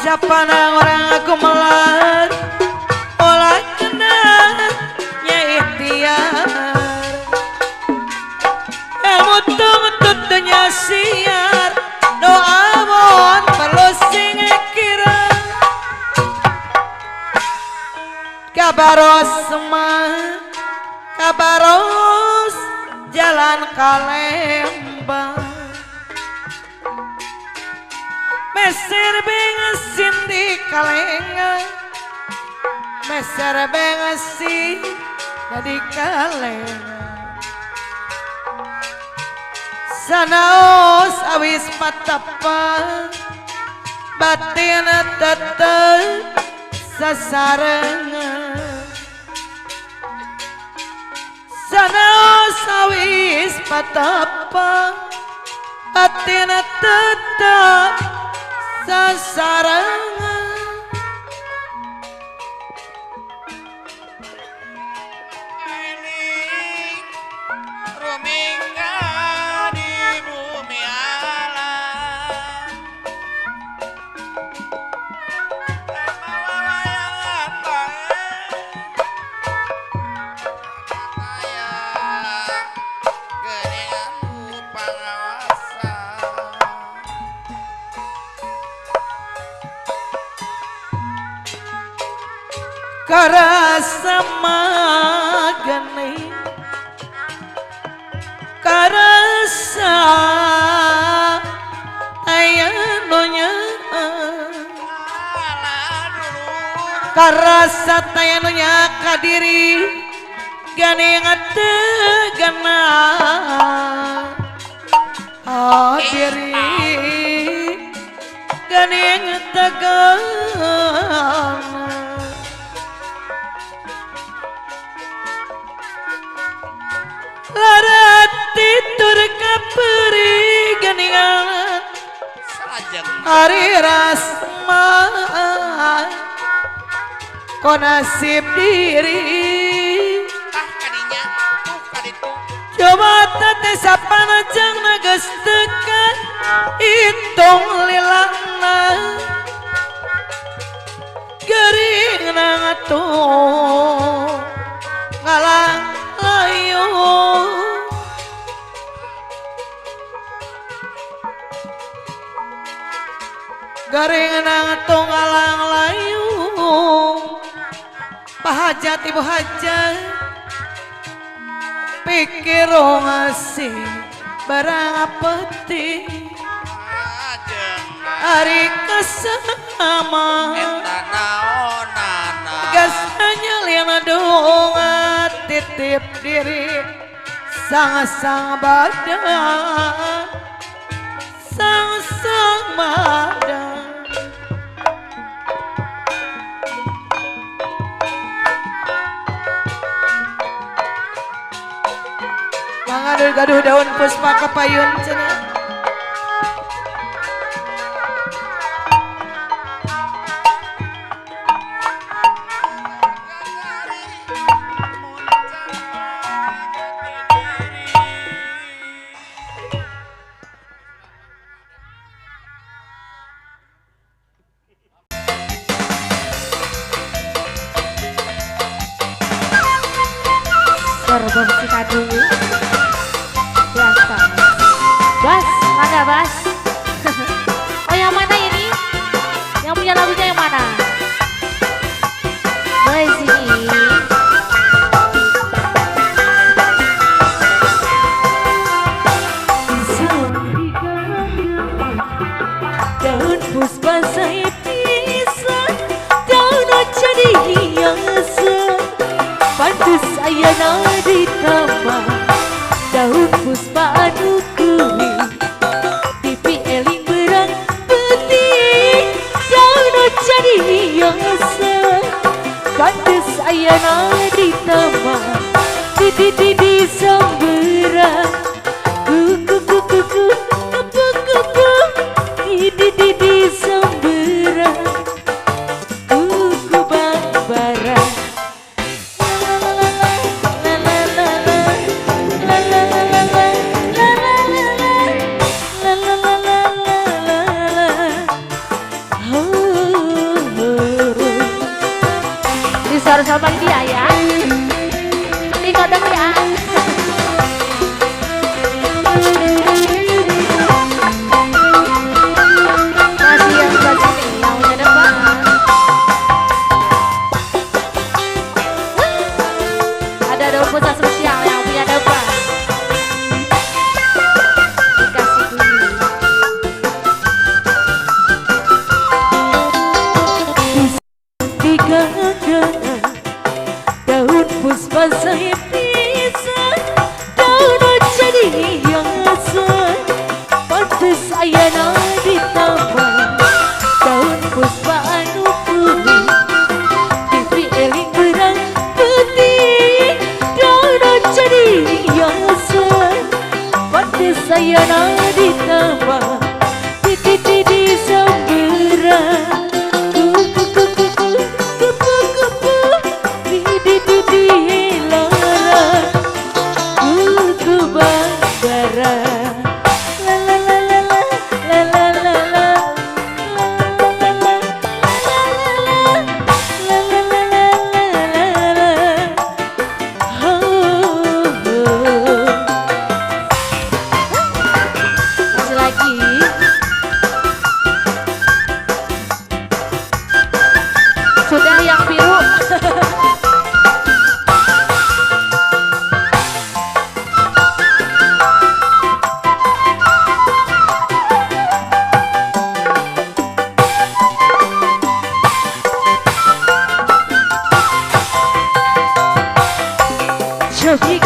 Siapa orang aku melar olah kenanya ikhtiar ilmu tututnya siar doa mohon perlu sing kira kabaros semua kabaros jalan Kalembang meser bengesin di kalengan meser bengesin di kalengan sanaos awis patapa batin tetep sasarengan sanaos awis patapa batin tetep sasarangan eling rumingga di bumi alam mawawayangan kaya geningan pangawasa karasa magani karasa tayanonya karasa tayanonya kadiri gani ngategana hadiri gani ngategana larat titur kaperi geningan hari rasma konasib diri kadinya kaditu coba tete sapanajang nages tekan hitung lilana gering nangatung ngalang ayo garing nangatung ngalang layu pahajat ibu hajat pikir ngasih barang peti hari kesama gasanya liana donga titip diri sang-sang badan sang-sang badan gaduh daun puspa kapayun cenah Serban Cikadung biasa Bas, mana Bas? Oh yang mana ini? Yang punya lagunya yang mana? Boleh sini ayana di taman di sambera kuku kuku kuku kuku di sambera kuku bambara la la la la la la la la la la la la la la disuruh sama dia ya. Ini kodok ya. Masih yang sebelah sini yang punya depan. Ada daun pusat spesial yang punya depan. Dikasih dulu. Digangan daun puspa saya pisah, daun jadi hiasan, pantas ayana di taman, daun puspa anu kuning, TV eling berang putih, daun jadi hiasan, pantas ayana di taman, di sambera. Sudah yang biru. Jogi